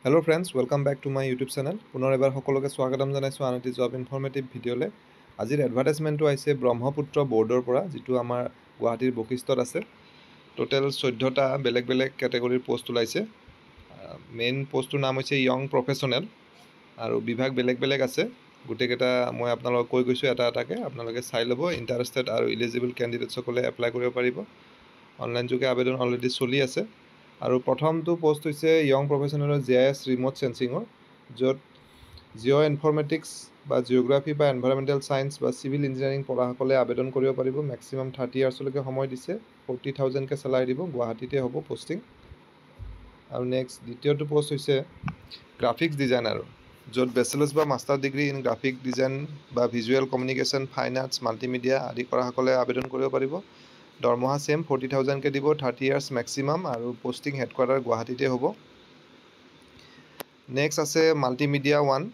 Hello friends, welcome back to my YouTube channel. পুনৰ এবাৰ সকলোকে স্বাগতম জনাইছোঁ আন এটি জব ইনফৰমেটিভ ভিডিঅ'লৈ। আজিৰ এডভাৰটাইজমেণ্টটো আহিছে ব্ৰহ্মপুত্ৰ বৰ্ডৰ পৰা, যিটো আমাৰ গুৱাহাটীৰ বশিষ্ঠত আছে। টোটেল 14টা বেলেগ বেলেগ কেটেগৰীৰ পোষ্ট ওলাইছে। মেইন পোষ্টটোৰ নাম হৈছে য়ং প্ৰফেশ্যনেল আৰু বিভাগ বেলেগ বেলেগ আছে। গোটেইকেইটা মই আপোনালোকক কৈ গৈছোঁ এটা এটাকৈ, আপোনালোকে চাই ল'ব। ইণ্টাৰেষ্টেড আৰু ইলিজিবল কেণ্ডিডেটসকলে এপ্লাই কৰিব পাৰিব। অনলাইন যোগে আবেদন অলৰেডি চলি আছে। আৰু প্ৰথমটো পোষ্ট হৈছে য়ং প্ৰফেশ্যনেলৰ GIS ৰিম'ট চেন্সিঙৰ, য'ত জিঅ' ইনফৰ্মেটিক্স বা জিঅ'গ্ৰাফী বা এনভাইৰমেণ্টেল ছায়েন্স বা চিভিল ইঞ্জিনিয়াৰিং পঢ়াসকলে আবেদন কৰিব পাৰিব। মেক্সিমাম 30 ইয়াৰ্ছলৈকে সময় দিছে। 40,000কৈ চেলাৰী দিব। গুৱাহাটীতে হ'ব পষ্টিং। আৰু নেক্সট দ্বিতীয়টো পোষ্ট হৈছে গ্ৰাফিক্স ডিজাইনাৰ, য'ত বেচেলাৰ্ছ বা master degree in graphic design বা visual communication, fine arts, multimedia আদি কৰাসকলে আবেদন কৰিব পাৰিব। দৰমহা ছেম 40,000কৈ দিব। 30 ইয়াৰ্ছ মেক্সিমাম আৰু পষ্টিং হেডকোৱাৰ্টাৰ গুৱাহাটীতে হ'ব। নেক্সট আছে মাল্টিমিডিয়া 1,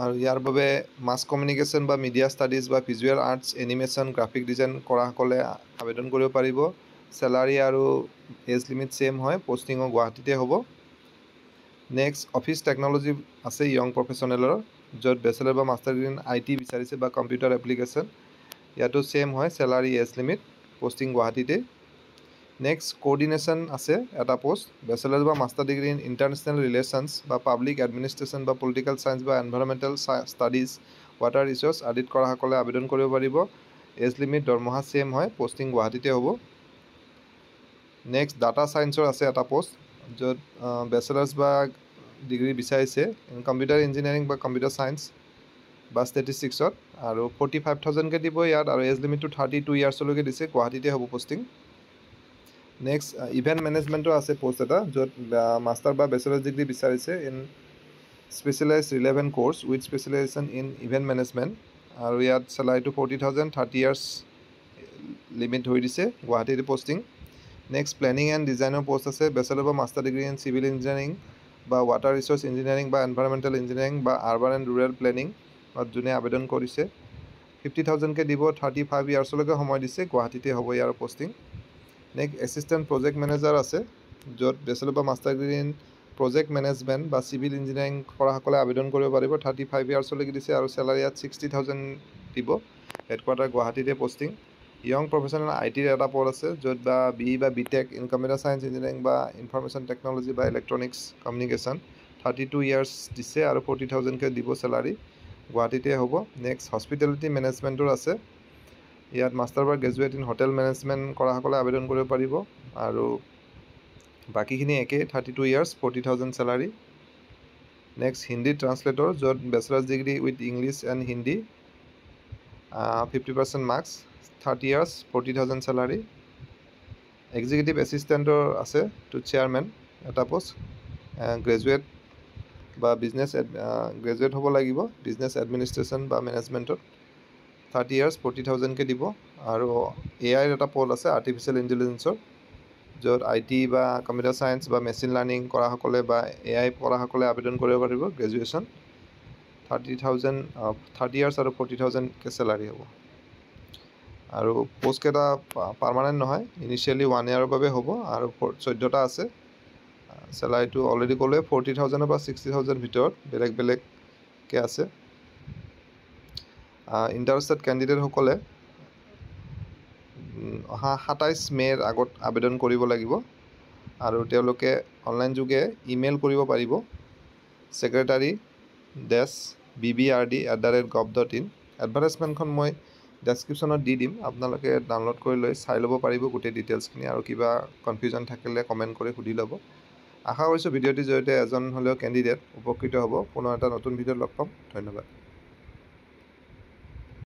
আৰু ইয়াৰ বাবে মাছ কমিউনিকেশ্যন বা মিডিয়া ষ্টাডিজ বা visual arts, animation, graphic design কৰাসকলে আবেদন কৰিব পাৰিব। চেলাৰী আৰু এজ লিমিট ছেম হয়। পষ্টিঙো গুৱাহাটীতে হ'ব। নেক্সট অফিচ টেকন'লজি আছে য়ং প্ৰফেশ্যনেলৰ, য'ত বেচেলাৰ বা মাষ্টাৰ ডিগ্ৰী ইন IT বিচাৰিছে বা কম্পিউটাৰ এপ্লিকেশ্যন। ইয়াতো ছেম হয়, চেলাৰী, এজ লিমিট। পষ্টিং গুৱাহাটীতে। নেক্সট কোঅৰ্ডিনেশ্যন আছে এটা পোষ্ট, বেচেলাৰ বা master degree in international relations বা পাব্লিক এডমিনিষ্ট্ৰেশ্যন বা পলিটিকেল ছায়েন্স বা এনভাইৰমেণ্টেল ষ্টাডিজ, ৱাটাৰ ৰিচ'ৰ্চ আদিত কৰাসকলে আবেদন কৰিব পাৰিব। এজ লিমিট, দৰমহা ছেম হয়। পষ্টিং গুৱাহাটীতে হ'ব। নেক্সট ডাটা ছায়েন্সৰ আছে এটা পোষ্ট, য'ত বেচেলাৰ্ছ বা ডিগ্ৰী বিচাৰিছে ইন কম্পিউটাৰ ইঞ্জিনিয়াৰিং বা কম্পিউটাৰ ছায়েন্স বা ষ্টেটিষ্টিক্সত, আৰু 45,000কৈ দিব ইয়াত, আৰু এজ লিমিটটো 32 ইয়াৰ্ছলৈকে দিছে। গুৱাহাটীতে হ'ব পষ্টিং। নেক্সট ইভেণ্ট মেনেজমেণ্টৰ আছে পোষ্ট এটা, য'ত মাষ্টাৰ বা বেচেলাৰ ডিগ্ৰী বিচাৰিছে in specialise relevant course with specialisation in event management, আৰু ইয়াত চেলাৰীটো 40,000, 30 ইয়াৰ্ছ লিমিট ধৰি দিছে। গুৱাহাটীতে পষ্টিং। নেক্সট প্লেনিং এণ্ড ডিজাইনৰ পোষ্ট আছে, বেচেলাৰ বা master degree in civil engineering বা ৱাটাৰ ৰিচ'ৰ্চ ইঞ্জিনিয়াৰিং বা এনভাইৰমেণ্টেল ইঞ্জিনিয়াৰিং বা আৰ্বান এণ্ড ৰুৰেল প্লেনিং যোনে আবেদন কৰিছে। 50,000কৈ দিব। 35 ইয়াৰ্ছলৈকে সময় দিছে। গুৱাহাটীতে হ'ব ইয়াৰ posting. Next assistant project manager আছে, য'ত বেচেলাৰ বা master degree in project management বা চিভিল ইঞ্জিনিয়াৰিং কৰাসকলে আবেদন কৰিব পাৰিব। 35 ইয়াৰ্ছলৈকে দিছে, আৰু চেলাৰী ইয়াত 60,000 দিব। হেডকোৱাৰ্টাৰ গুৱাহাটীতে পষ্টিং। য়ং প্ৰফেশ্যনেল ITৰ এটা পদ আছে, য'ত বা BE বা BTech in computer science engineering বা ইনফৰমেশ্যন টেকন'লজি বা ইলেক্ট্ৰনিক্স কমিউনিকেশ্যন, 32 ইয়াৰ্ছ দিছে, আৰু 40,000কৈ দিব চেলাৰী। গুৱাহাটীতে হ'ব। নেক্সট হস্পিটেলিটি মেনেজমেণ্টৰ আছে, ইয়াত মাষ্টাৰ বা গ্ৰেজুৱেট ইন হোটেল মেনেজমেণ্ট কৰাসকলে আবেদন কৰিব পাৰিব, আৰু বাকীখিনি একেই, 32 years, 40,000 salary. Next Hindi translator, য'ত bachelors degree with English and Hindi, 50% marks, 30 years, 40,000 salary. Executive এছিষ্টেণ্টৰ আছে টু চেয়াৰমেন এটা পোষ্ট, গ্ৰেজুৱেট বা গ্ৰেজুৱেট হ'ব লাগিব বিজনেছ এডমিনিষ্ট্ৰেশ্যন বা মেনেজমেণ্টত, 30 ইয়াৰ্ছ, 40,000কৈ দিব। আৰু AIৰ এটা পদ আছে আৰ্টিফিচিয়েল ইণ্টেলিজেঞ্চৰ, য'ত IT বা কম্পিউটাৰ ছায়েন্স বা মেচিন লাৰ্ণিং কৰাসকলে বা AI পঢ়াসকলে আবেদন কৰিব পাৰিব। গ্ৰেজুৱেশ্যন, 30 ইয়াৰ্ছ আৰু 40,000কৈ চেলাৰী হ'ব। আৰু পোষ্টকেইটা পাৰ্মানেণ্ট নহয়, ইনিচিয়েলি 1 ইয়াৰৰ বাবে হ'ব, আৰু 14টা আছে। চেলাৰীটো অলৰেডি ক'লোৱে, 40,000 পৰা 60,000 ভিতৰত বেলেগ বেলেগকৈ আছে। ইণ্টাৰেষ্টেড কেণ্ডিডেটসকলে অহা 27 মে'ৰ আগত আবেদন কৰিব লাগিব, আৰু তেওঁলোকে অনলাইন যোগে ইমেইল কৰিব পাৰিব secretary-bbrd@gov.in। এডভাৰটাইজমেণ্টখন মই ডেছক্ৰিপশ্যনত দি দিম, আপোনালোকে ডাউনলোড কৰি লৈ চাই ল'ব পাৰিব গোটেই ডিটেইলছখিনি, আৰু কিবা কনফিউজন থাকিলে কমেণ্ট কৰি সুধি ল'ব। আশা কৰিছোঁ ভিডিঅ'টিৰ জৰিয়তে এজন হ'লেও কেণ্ডিডেট উপকৃত হ'ব। পুনৰ এটা নতুন ভিডিঅ'ত লগ পাম। ধন্যবাদ।